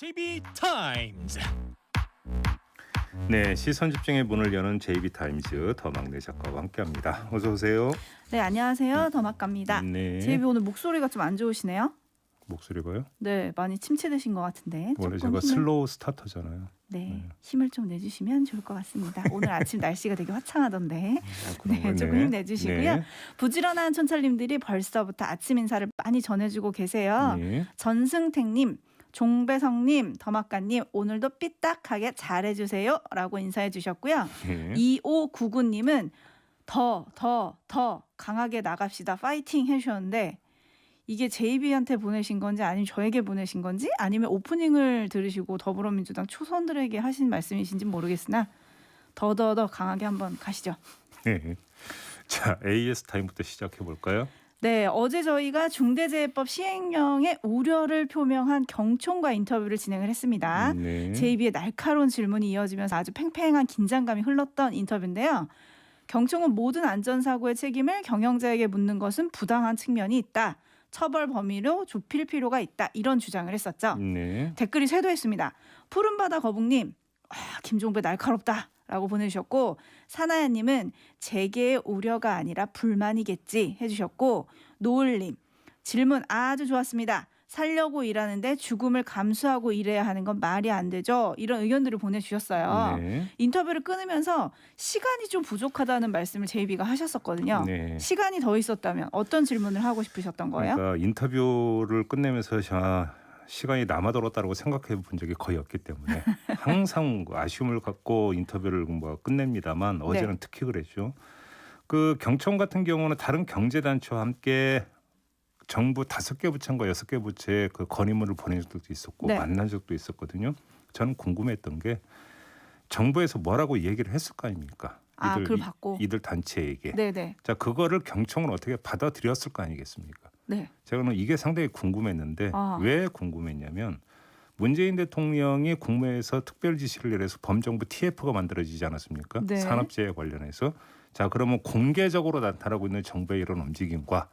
JB타임즈. 네, 시선 집중의 문을 여는 JB타임즈 더 막내 작가와 함께합니다. 어서 오세요. 네, 안녕하세요. 더막갑니다. 네. 제이비 오늘 목소리가 좀 안 좋으시네요? 목소리가요? 네, 많이 침체되신 것 같은데. 원래 조금 제가 슬로우 스타터잖아요. 네, 힘을 좀 내주시면 좋을 것 같습니다. 오늘 아침 날씨가 되게 화창하던데. 네, 조금 네. 힘내주시고요. 네. 부지런한 촌철님들이 벌써부터 아침 인사를 많이 전해주고 계세요. 네. 전승택님, 종배성님, 더막가님 오늘도 삐딱하게 잘해주세요 라고 인사해 주셨고요. 네. 2599님은 더 강하게 나갑시다 파이팅 해주셨는데 이게 JB한테 보내신 건지 아니면 저에게 보내신 건지 아니면 오프닝을 들으시고 더불어민주당 초선들에게 하신 말씀이신지 모르겠으나 더 강하게 한번 가시죠. 네. 자, AS 타임부터 시작해 볼까요? 네, 어제 저희가 중대재해법 시행령의 우려를 표명한 경총과 인터뷰를 진행을 했습니다. 네. JB의 날카로운 질문이 이어지면서 아주 팽팽한 긴장감이 흘렀던 인터뷰인데요. 경총은 모든 안전사고의 책임을 경영자에게 묻는 것은 부당한 측면이 있다. 처벌 범위로 좁힐 필요가 있다. 이런 주장을 했었죠. 네. 댓글이 쇄도했습니다. 푸른바다 거북님, 김종배 날카롭다. 라고 보내주셨고 사나야님은 재계의 우려가 아니라 불만이겠지 해주셨고 노을님 질문 아주 좋았습니다. 살려고 일하는데 죽음을 감수하고 일해야 하는 건 말이 안 되죠. 이런 의견들을 보내주셨어요. 네. 인터뷰를 끊으면서 시간이 좀 부족하다는 말씀을 JB가 하셨었거든요. 네. 시간이 더 있었다면 어떤 질문을 하고 싶으셨던 거예요? 그러니까 인터뷰를 끝내면서 시간이 남아돌았다고 생각해 본 적이 거의 없기 때문에 항상 아쉬움을 갖고 인터뷰를 끝냅니다만 어제는 특히 그랬죠. 그 경총 같은 경우는 다른 경제단체와 함께 정부 5개 부처과 6개 부처에 그 건의문을 보낸 적도 있었고 만난 적도 있었거든요. 저는 궁금했던 게 정부에서 뭐라고 얘기를 했을 거 아닙니까? 그걸 받고 이들 단체에게. 네네. 자, 그거를 경총은 어떻게 받아들였을 거 아니겠습니까? 네. 제가는 이게 상당히 궁금했는데 왜 궁금했냐면 문재인 대통령이 국무회에서 특별 지시를 내려서 범정부 TF가 만들어지지 않았습니까? 네. 산업재해 관련해서. 자, 그러면 공개적으로 나타나고 있는 정부의 이런 움직임과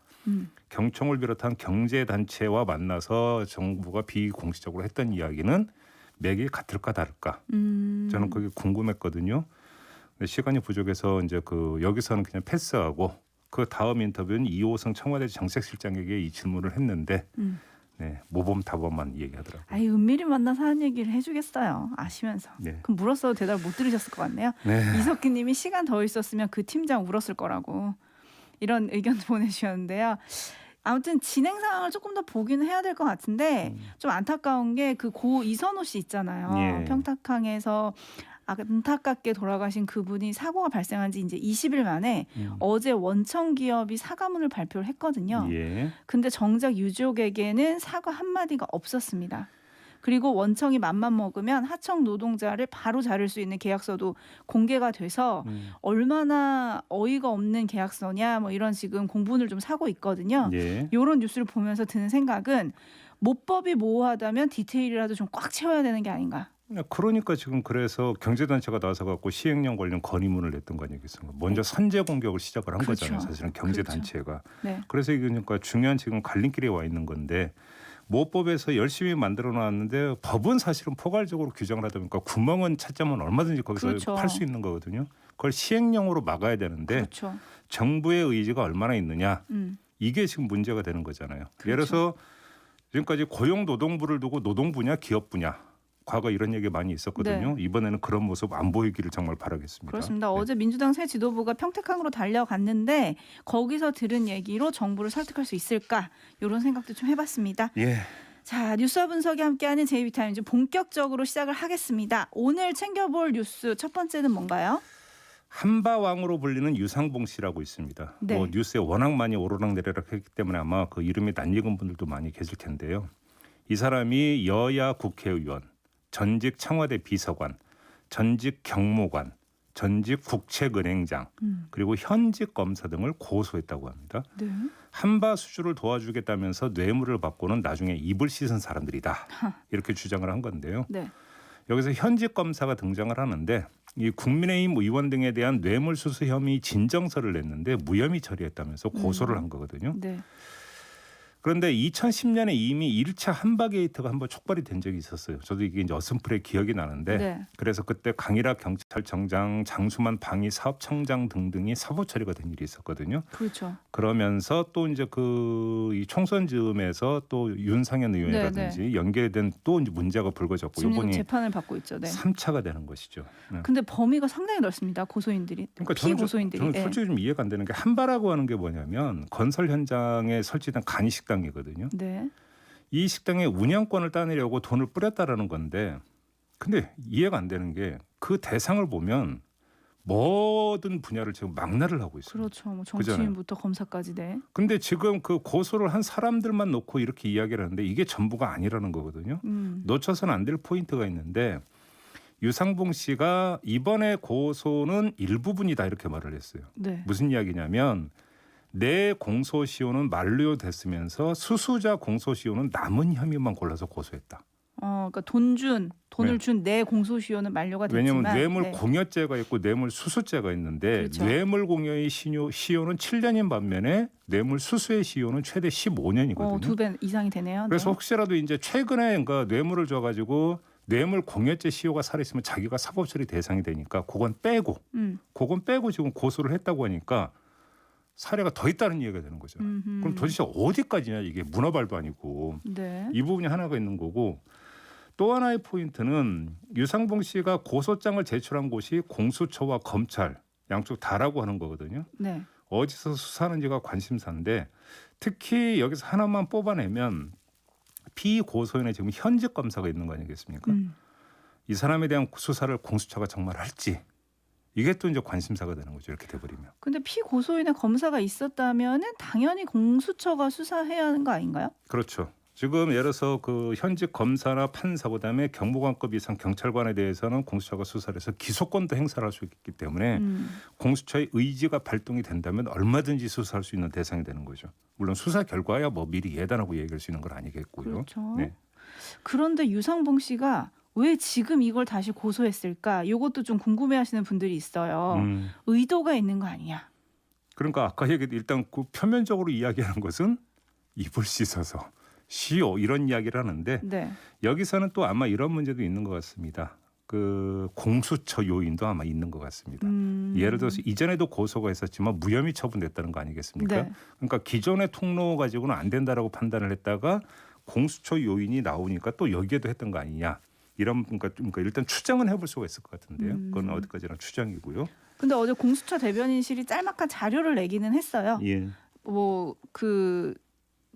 경총을 비롯한 경제단체와 만나서 정부가 비공식적으로 했던 이야기는 맥이 같을까 다를까? 저는 그게 궁금했거든요. 근데 시간이 부족해서 이제 여기서는 그냥 패스하고 그 다음 인터뷰는 이호성 청와대 정책실장에게 이 질문을 했는데 모범답안만 얘기하더라고요. 은밀히 만나서 하는 얘기를 해주겠어요. 아시면서. 네. 그럼 물었어도 대답을 못 들으셨을 것 같네요. 네. 이석기님이 시간 더 있었으면 그 팀장 울었을 거라고 이런 의견 보내주셨는데요. 아무튼 진행 상황을 조금 더 보기는 해야 될 것 같은데 좀 안타까운 게 그 고 이선호 씨 있잖아요. 예. 평택항에서 안타깝게 돌아가신 그분이 사고가 발생한 지 이제 20일 만에 어제 원청 기업이 사과문을 발표를 했거든요. 예. 근데 정작 유족에게는 사과 한마디가 없었습니다. 그리고 원청이 맘만 먹으면 하청 노동자를 바로 자를 수 있는 계약서도 공개가 돼서 얼마나 어이가 없는 계약서냐 이런 지금 공분을 좀 사고 있거든요. 예. 이런 뉴스를 보면서 드는 생각은 모법이 모호하다면 디테일이라도 좀 꽉 채워야 되는 게 아닌가. 그러니까 지금 그래서 경제단체가 나서 갖고 시행령 관련 건의문을 냈던 거 아니겠습니까? 먼저 선제 공격을 시작을 한 그렇죠. 거잖아요. 사실은 경제단체가. 그렇죠. 네. 그래서 이게 그러니까 중요한 지금 갈림길에 와 있는 건데 모법에서 열심히 만들어 놨는데 법은 사실은 포괄적으로 규정을 하다 보니까 구멍은 찾자면 얼마든지 거기서 그렇죠. 팔 수 있는 거거든요. 그걸 시행령으로 막아야 되는데 그렇죠. 정부의 의지가 얼마나 있느냐. 이게 지금 문제가 되는 거잖아요. 그렇죠. 예를 들어서 지금까지 고용노동부를 두고 노동부냐 기업부냐. 과거 이런 얘기 많이 있었거든요. 네. 이번에는 그런 모습 안 보이기를 정말 바라겠습니다. 그렇습니다. 네. 어제 민주당 새 지도부가 평택항으로 달려갔는데 거기서 들은 얘기로 정부를 설득할 수 있을까? 이런 생각도 좀 해봤습니다. 예. 자, 뉴스와 분석이 함께하는 JB타임즈 본격적으로 시작을 하겠습니다. 오늘 챙겨볼 뉴스 첫 번째는 뭔가요? 한바왕으로 불리는 유상봉 씨라고 있습니다. 네. 뉴스에 워낙 많이 오르락내리락 했기 때문에 아마 그 이름이 낯익은 분들도 많이 계실 텐데요. 이 사람이 여야 국회의원, 전직 청와대 비서관, 전직 경무관, 전직 국책은행장 그리고 현직 검사 등을 고소했다고 합니다. 네. 한바 수주를 도와주겠다면서 뇌물을 받고는 나중에 입을 씻은 사람들이다. 이렇게 주장을 한 건데요. 네. 여기서 현직 검사가 등장을 하는데 이 국민의힘 의원 등에 대한 뇌물수수 혐의 진정서를 냈는데 무혐의 처리했다면서 고소를 한 거거든요. 네. 그런데 2010년에 이미 1차 한바 게이트가 한번 촉발이 된 적이 있었어요. 저도 이게 이제 어슴프레 기억이 나는데 네. 그래서 그때 강일학 경찰청장, 장수만 방위 사업청장 등등이 사법 처리가 된 일이 있었거든요. 그렇죠. 그러면서 또 이제 이 총선 즈음에서 또 윤상현 의원이라든지 연계된 또 이제 문제가 불거졌고 지금 이번이 재판을 받고 있죠. 네. 3차가 되는 것이죠. 네. 근데 범위가 상당히 넓습니다. 고소인들이. 그러니까 피고소인들이. 저는 예. 솔직히 좀 이해가 안 되는 게 한바라고 하는 게 뭐냐면 건설 현장에 설치된 간이식당이거든요. 네. 이 식당의 운영권을 따내려고 돈을 뿌렸다라는 건데 근데 이해가 안 되는 게 그 대상을 보면 모든 분야를 지금 망라를 하고 있어요. 그렇죠. 뭐 정치인부터 검사까지. 네. 근데 지금 그 고소를 한 사람들만 놓고 이렇게 이야기를 하는데 이게 전부가 아니라는 거거든요. 놓쳐서는 안 될 포인트가 있는데 유상봉 씨가 이번에 고소는 일부분이다 이렇게 말을 했어요. 네. 무슨 이야기냐면 내 공소시효는 만료됐으면서 수수자 공소시효는 남은 혐의만 골라서 고소했다. 그러니까 돈을 준 내 공소시효는 만료가 됐지만 왜냐하면 뇌물 네. 공여죄가 있고 뇌물 수수죄가 있는데 그렇죠. 뇌물 공여의 시효는 7년인 반면에 뇌물 수수의 시효는 최대 15년이거든요. 2배 이상이 되네요. 그래서 네. 혹시라도 이제 최근에 그러니까 뇌물을 줘가지고 뇌물 공여죄 시효가 살아있으면 자기가 사법처리 대상이 되니까 그건 빼고 지금 고소를 했다고 하니까 사례가 더 있다는 얘기가 되는 거죠. 그럼 도대체 어디까지냐 이게 문어발도 아니고 네. 이 부분이 하나가 있는 거고 또 하나의 포인트는 유상봉 씨가 고소장을 제출한 곳이 공수처와 검찰 양쪽 다라고 하는 거거든요. 네. 어디서 수사하는지가 관심사인데 특히 여기서 하나만 뽑아내면 피고소인의 지금 현직 검사가 있는 거 아니겠습니까? 이 사람에 대한 수사를 공수처가 정말 할지 이게 또 이제 관심사가 되는 거죠. 이렇게 돼버리면. 근데 피고소인의 검사가 있었다면은 당연히 공수처가 수사해야 하는 거 아닌가요? 그렇죠. 지금 예를 들어서 그 현직 검사나 판사 그다음에 경무관급 이상 경찰관에 대해서는 공수처가 수사를 해서 기소권도 행사를 할 수 있기 때문에 공수처의 의지가 발동이 된다면 얼마든지 수사할 수 있는 대상이 되는 거죠. 물론 수사 결과야 뭐 미리 예단하고 얘기할 수 있는 건 아니겠고요. 그렇죠. 네. 그런데 유상봉 씨가 왜 지금 이걸 다시 고소했을까? 이것도 좀 궁금해하시는 분들이 있어요. 의도가 있는 거 아니냐? 그러니까 아까 얘기했듯이 일단 그 표면적으로 이야기하는 것은 입을 씻어서 시효 이런 이야기를 하는데 네. 여기서는 또 아마 이런 문제도 있는 것 같습니다. 그 공수처 요인도 아마 있는 것 같습니다. 예를 들어서 이전에도 고소가 있었지만 무혐의 처분됐다는 거 아니겠습니까? 네. 그러니까 기존의 통로 가지고는 안 된다라고 판단을 했다가 공수처 요인이 나오니까 또 여기에도 했던 거 아니냐. 이런 그러니까 일단 추정은 해볼 수가 있을 것 같은데요. 그건 어디까지나 추정이고요. 근데 어제 공수처 대변인실이 짤막한 자료를 내기는 했어요. 예. 뭐 그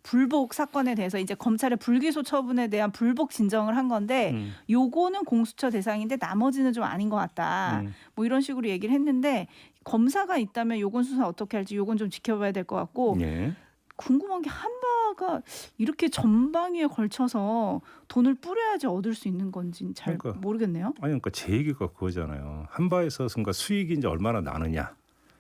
불복 사건에 대해서 이제 검찰의 불기소 처분에 대한 불복 진정을 한 건데 요거는 공수처 대상인데 나머지는 좀 아닌 것 같다. 뭐 이런 식으로 얘기를 했는데 검사가 있다면 요건 수사 어떻게 할지 요건 좀 지켜봐야 될 것 같고 예. 궁금한 게 한바가 이렇게 전방위에 걸쳐서 돈을 뿌려야지 얻을 수 있는 건지 잘 그러니까. 모르겠네요. 아니 그러니까 제 얘기가 그거잖아요. 한바에서 그러니까 수익이 이제 얼마나 나느냐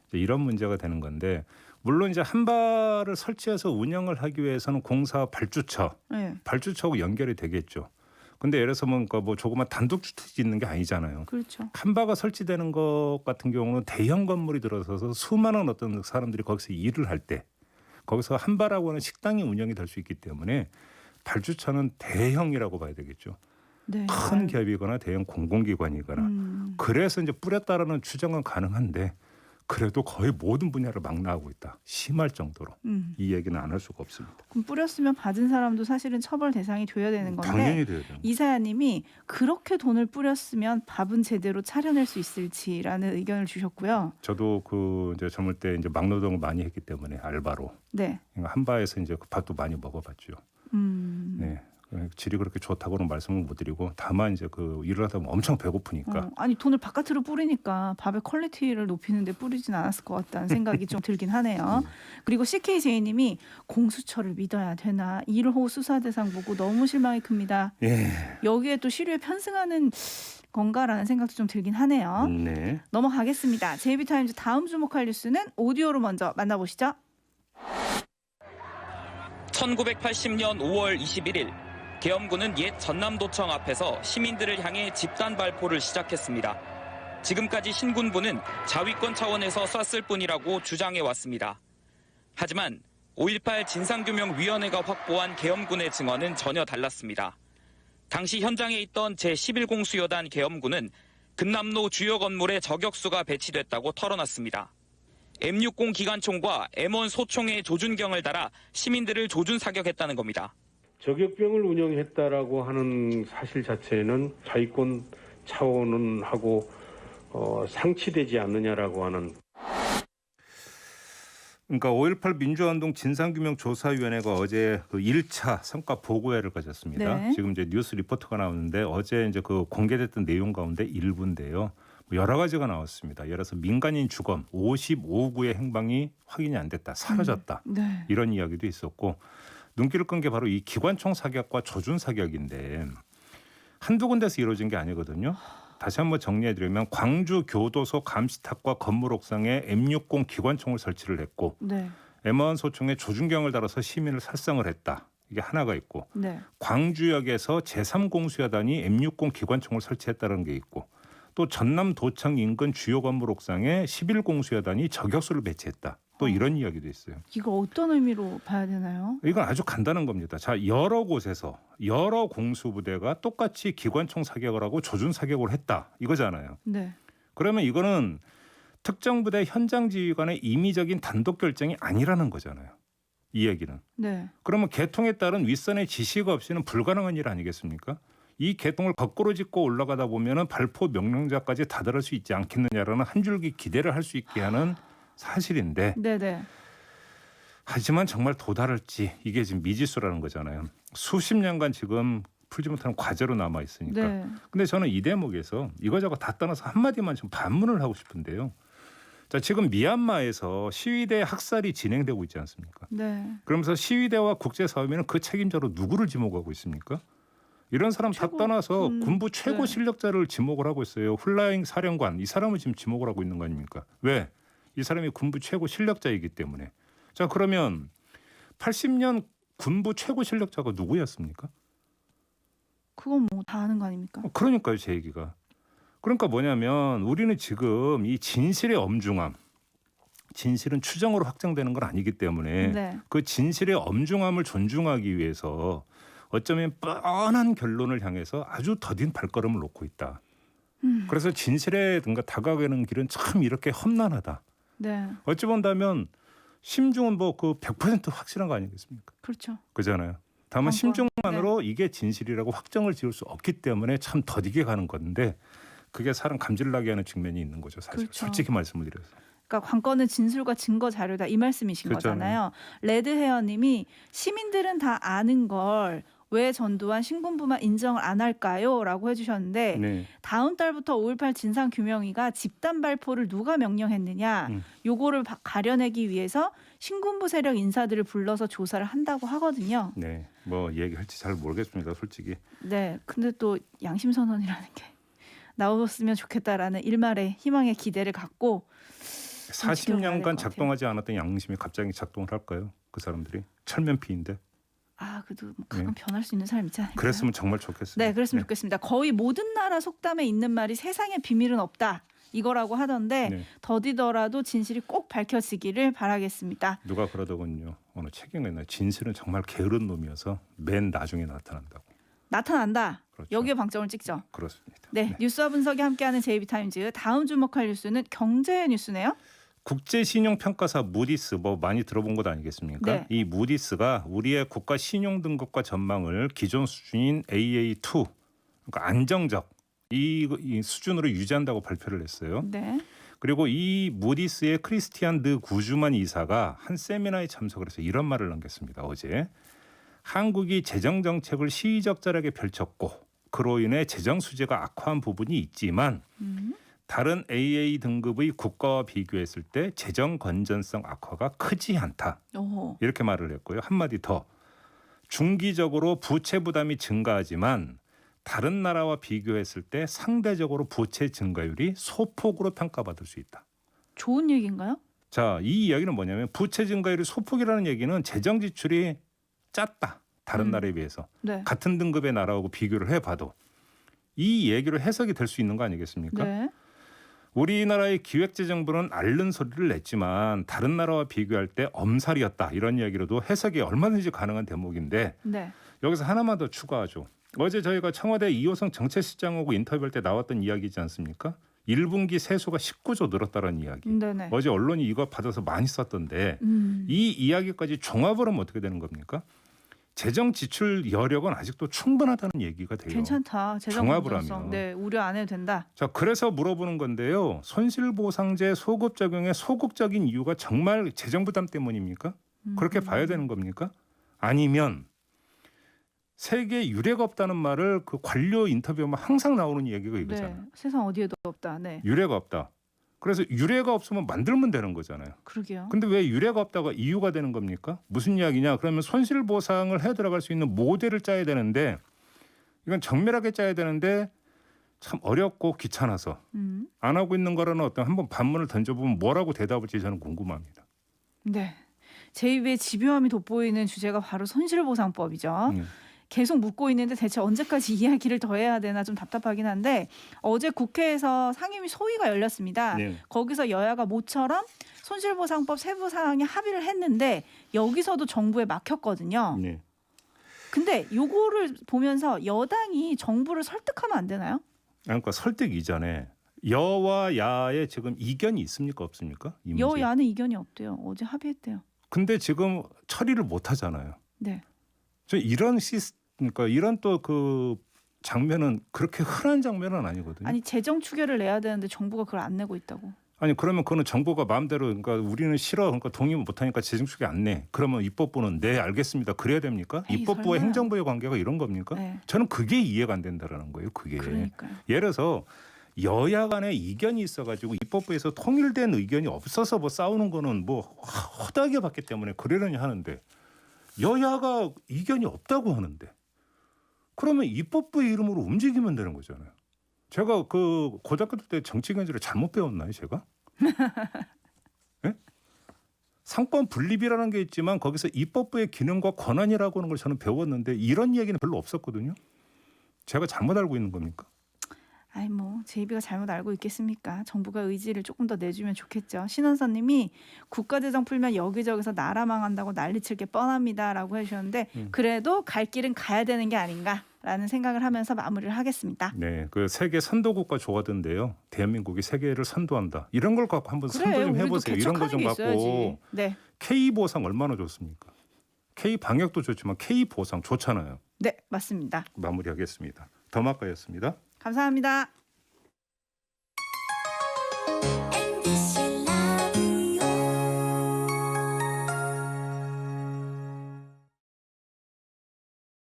이제 이런 문제가 되는 건데 물론 이제 한바를 설치해서 운영을 하기 위해서는 공사 발주처, 네. 발주처하고 연결이 되겠죠. 근데 예를 들어서 그러니까 뭐 조그만 단독주택이 있는 게 아니잖아요. 그렇죠. 한바가 설치되는 것 같은 경우는 대형 건물이 들어서서 수많은 어떤 사람들이 거기서 일을 할 때 거기서 한바라고 하는 식당이 운영이 될 수 있기 때문에 발주처는 대형이라고 봐야 되겠죠. 네. 큰 기업이거나 대형 공공기관이거나 그래서 이제 뿌렸다라는 추정은 가능한데 그래도 거의 모든 분야를 망라하고 있다. 심할 정도로 이 얘기는 안 할 수가 없습니다. 그럼 뿌렸으면 받은 사람도 사실은 처벌 대상이 돼야 되는 건데 당연히 돼야 돼요. 이사야님이 그렇게 돈을 뿌렸으면 밥은 제대로 차려낼 수 있을지라는 의견을 주셨고요. 저도 그 이제 젊을 때 이제 막노동을 많이 했기 때문에 알바로 네. 한바에서 이제 그 밥도 많이 먹어봤죠. 네. 질이 그렇게 좋다고는 말씀을 못 드리고 다만 이제 그 일을 하다 보면 엄청 배고프니까 아니 돈을 바깥으로 뿌리니까 밥의 퀄리티를 높이는데 뿌리진 않았을 것 같다는 생각이 좀 들긴 하네요. 그리고 CKJ님이 공수처를 믿어야 되나 1호 수사 대상 보고 너무 실망이 큽니다. 예. 여기에 또 시류에 편승하는 건가라는 생각도 좀 들긴 하네요. 네. 넘어가겠습니다. JB타임즈 다음 주목할 뉴스는 오디오로 먼저 만나보시죠. 1980년 5월 21일 계엄군은 옛 전남도청 앞에서 시민들을 향해 집단 발포를 시작했습니다. 지금까지 신군부는 자위권 차원에서 쐈을 뿐이라고 주장해왔습니다. 하지만 5.18 진상규명위원회가 확보한 계엄군의 증언은 전혀 달랐습니다. 당시 현장에 있던 제11공수여단 계엄군은 금남로 주요 건물에 저격수가 배치됐다고 털어놨습니다. M60 기관총과 M1 소총의 조준경을 달아 시민들을 조준 사격했다는 겁니다. 저격병을 운영했다라고 하는 사실 자체는 자위권 차원하고 상치되지 않느냐라고 하는. 그러니까 5.18 민주화운동 진상규명조사위원회가 어제 그 1차 성과 보고회를 가졌습니다. 네. 지금 이제 뉴스 리포트가 나오는데 어제 이제 그 공개됐던 내용 가운데 일부인데요. 여러 가지가 나왔습니다. 예를 들어서 민간인 주검 55구의 행방이 확인이 안 됐다, 사라졌다. 네. 이런 이야기도 있었고 눈길을 끈 게 바로 이 기관총 사격과 조준 사격인데 한두 군데서 이루어진 게 아니거든요. 다시 한번 정리해드리면 광주 교도소 감시탑과 건물 옥상에 M60 기관총을 설치를 했고 네. M1 소총에 조준경을 달아서 시민을 살상을 했다. 이게 하나가 있고 네. 광주역에서 제3공수여단이 M60 기관총을 설치했다는 게 있고 또 전남도청 인근 주요 건물 옥상에 11공수여단이 저격수를 배치했다. 또 이런 이야기도 있어요. 이거 어떤 의미로 봐야 되나요? 이건 아주 간단한 겁니다. 자, 여러 곳에서 여러 공수부대가 똑같이 기관총 사격을 하고 조준 사격을 했다. 이거잖아요. 네. 그러면 이거는 특정 부대 현장 지휘관의 임의적인 단독 결정이 아니라는 거잖아요. 이 얘기는. 네. 그러면 개통에 따른 윗선의 지시가 없이는 불가능한 일 아니겠습니까? 이 개통을 거꾸로 짚고 올라가다 보면은 발포 명령자까지 다다를 수 있지 않겠느냐라는 한 줄기 기대를 할 수 있게 하는 사실인데 네네. 하지만 정말 도달할지 이게 지금 미지수라는 거잖아요. 수십 년간 지금 풀지 못하는 과제로 남아 있으니까. 네. 근데 저는 이 대목에서 이거저거 다 떠나서 한마디만 좀 반문을 하고 싶은데요. 자, 지금 미얀마에서 시위대 학살이 진행되고 있지 않습니까? 네. 그러면서 시위대와 국제사회는 그 책임자로 누구를 지목하고 있습니까? 이런 사람 다 떠나서 군부 최고 네. 실력자를 지목을 하고 있어요. 훌라잉 사령관 이 사람을 지금 지목을 하고 있는 거 아닙니까? 왜? 이 사람이 군부 최고 실력자이기 때문에. 자, 그러면 80년 군부 최고 실력자가 누구였습니까? 그건 뭐 다 아는 거 아닙니까? 그러니까요, 제 얘기가. 그러니까 뭐냐면 우리는 지금 이 진실의 엄중함, 진실은 추정으로 확정되는 건 아니기 때문에 네. 그 진실의 엄중함을 존중하기 위해서 어쩌면 뻔한 결론을 향해서 아주 더딘 발걸음을 놓고 있다. 그래서 진실에 뭔가 다가가는 길은 참 이렇게 험난하다. 네. 어찌 본다면 심중은 뭐 그 100% 확실한 거 아니겠습니까? 그렇죠. 그잖아요. 다만 관건. 심중만으로 이게 진실이라고 확정을 지을 수 없기 때문에 참 더디게 가는 건데 그게 사람 감질나게 하는 측면이 있는 거죠. 사실 그렇죠. 솔직히 말씀을 드려서. 그러니까 관건은 진술과 증거 자료다 이 말씀이신 그렇잖아요. 거잖아요. 레드헤어님이 시민들은 다 아는 걸 왜 전두환 신군부만 인정을 안 할까요?라고 해주셨는데 네. 다음 달부터 5.18 진상규명위가 집단 발포를 누가 명령했느냐 요거를 가려내기 위해서 신군부 세력 인사들을 불러서 조사를 한다고 하거든요. 네. 뭐 얘기할지 잘 모르겠습니다. 솔직히. 네. 근데 또 양심선언이라는 게 나왔으면 좋겠다라는 일말의 희망의 기대를 갖고 40년간 작동하지 않았던 양심이 갑자기 작동을 할까요? 그 사람들이 철면피인데. 그래도 뭐 가끔 변할 수 있는 사람 있지 않을까요? 그랬으면 정말 좋겠습니다. 네, 그랬으면 좋겠습니다. 거의 모든 나라 속담에 있는 말이 세상에 비밀은 없다. 이거라고 하던데 네. 더디더라도 진실이 꼭 밝혀지기를 바라겠습니다. 누가 그러더군요. 어느 책인가 있나요? 진실은 정말 게으른 놈이어서 맨 나중에 나타난다고. 나타난다. 그렇죠. 여기에 방점을 찍죠. 그렇습니다. 네, 뉴스와 분석이 함께하는 JB타임즈. 다음 주목할 뉴스는 경제 뉴스네요. 국제신용평가사 무디스 뭐 많이 들어본 것 아니겠습니까? 네. 이 무디스가 우리의 국가 신용 등급과 전망을 기존 수준인 AA2 그러니까 안정적 이 수준으로 유지한다고 발표를 했어요. 네. 그리고 이 무디스의 크리스티안 드 구주만 이사가 한 세미나에 참석을 해서 이런 말을 남겼습니다. 어제 한국이 재정 정책을 시의적절하게 펼쳤고 그로 인해 재정 수재가 악화한 부분이 있지만 다른 AA 등급의 국가와 비교했을 때 재정 건전성 악화가 크지 않다. 오호. 이렇게 말을 했고요. 한마디 더. 중기적으로 부채 부담이 증가하지만 다른 나라와 비교했을 때 상대적으로 부채 증가율이 소폭으로 평가받을 수 있다. 좋은 얘기인가요? 자, 이 이야기는 뭐냐면 부채 증가율이 소폭이라는 얘기는 재정 지출이 작다. 다른 나라에 비해서. 네. 같은 등급의 나라하고 비교를 해봐도 이 얘기로 해석이 될 수 있는 거 아니겠습니까? 네. 우리나라의 기획재정부는 앓는 소리를 냈지만 다른 나라와 비교할 때 엄살이었다. 이런 이야기로도 해석이 얼마든지 가능한 대목인데 네. 여기서 하나만 더 추가하죠. 어제 저희가 청와대 이호성 정책실장하고 인터뷰할 때 나왔던 이야기지 않습니까? 1분기 세수가 19조 늘었다는 이야기. 네네. 어제 언론이 이거 받아서 많이 썼던데 이 이야기까지 종합을 하면 어떻게 되는 겁니까? 재정 지출 여력은 아직도 충분하다는 얘기가 돼요. 괜찮다. 재정 종합을 건전성. 하면. 네, 우려 안 해도 된다. 자, 그래서 물어보는 건데요. 손실보상제 소급 적용의 소극적인 이유가 정말 재정 부담 때문입니까? 그렇게 봐야 되는 겁니까? 아니면 세계 유례가 없다는 말을 그 관료 인터뷰하면 항상 나오는 얘기가 이거잖아요. 네, 세상 어디에도 없다. 네, 유례가 없다. 그래서 유례가 없으면 만들면 되는 거잖아요. 그러게요. 근데 왜 유례가 없다가 이유가 되는 겁니까? 무슨 이야기냐? 그러면 손실보상을 해 들어갈 수 있는 모델을 짜야 되는데 이건 정밀하게 짜야 되는데 참 어렵고 귀찮아서 안 하고 있는 거라는 어떤 한번 반문을 던져보면 뭐라고 대답을지 저는 궁금합니다. 네, 제 입에 집요함이 돋보이는 주제가 바로 손실보상법이죠. 계속 묻고 있는데 대체 언제까지 이야기를 더 해야 되나 좀 답답하긴 한데 어제 국회에서 상임위 소위가 열렸습니다. 네. 거기서 여야가 모처럼 손실보상법 세부 사항에 합의를 했는데 여기서도 정부에 막혔거든요. 네. 근데 요거를 보면서 여당이 정부를 설득하면 안 되나요? 그러니까 설득 이전에 여와 야의 지금 이견이 있습니까 없습니까? 이 문제. 여야는 이견이 없대요. 어제 합의했대요. 근데 지금 처리를 못 하잖아요. 네. 저 이런 그러니까 이런 또 그 장면은 그렇게 흔한 장면은 아니거든요. 아니 재정 추계를 내야 되는데 정부가 그걸 안 내고 있다고. 아니 그러면 그거는 정부가 마음대로 그러니까 우리는 싫어 그러니까 동의 못 하니까 재정축이 안 내. 그러면 입법부는 네 알겠습니다. 그래야 됩니까? 에이, 입법부와 설마요. 행정부의 관계가 이런 겁니까? 네. 저는 그게 이해가 안 된다라는 거예요. 그게. 그러니까요. 예를 들어서 여야 간에 이견이 있어가지고 입법부에서 통일된 의견이 없어서 뭐 싸우는 거는 뭐 허다하게 봤기 때문에 그러려니 하는데 여야가 이견이 없다고 하는데 그러면 입법부의 이름으로 움직이면 되는 거잖아요. 제가 그 고등학교 때 정치 경제를 잘못 배웠나요, 제가? 네? 상권 분립이라는 게 있지만 거기서 입법부의 기능과 권한이라고 하는 걸 저는 배웠는데 이런 얘기는 별로 없었거든요. 제가 잘못 알고 있는 겁니까? 아이 뭐 제이비가 잘못 알고 있겠습니까? 정부가 의지를 조금 더 내주면 좋겠죠. 신원선님이 국가재정 풀면 여기저기서 나라 망한다고 난리칠 게 뻔합니다라고 해주셨는데 그래도 갈 길은 가야 되는 게 아닌가라는 생각을 하면서 마무리를 하겠습니다. 네, 그 세계 선도국가 좋아하던데요. 대한민국이 세계를 선도한다. 이런 걸 갖고 한번 선도 좀 우리도 해보세요. 이런 거 개척하는 좀 게 갖고 있어야지. 네, K 보상 얼마나 좋습니까? K 방역도 좋지만 K 보상 좋잖아요. 네 맞습니다. 마무리하겠습니다. 더마카였습니다. 감사합니다.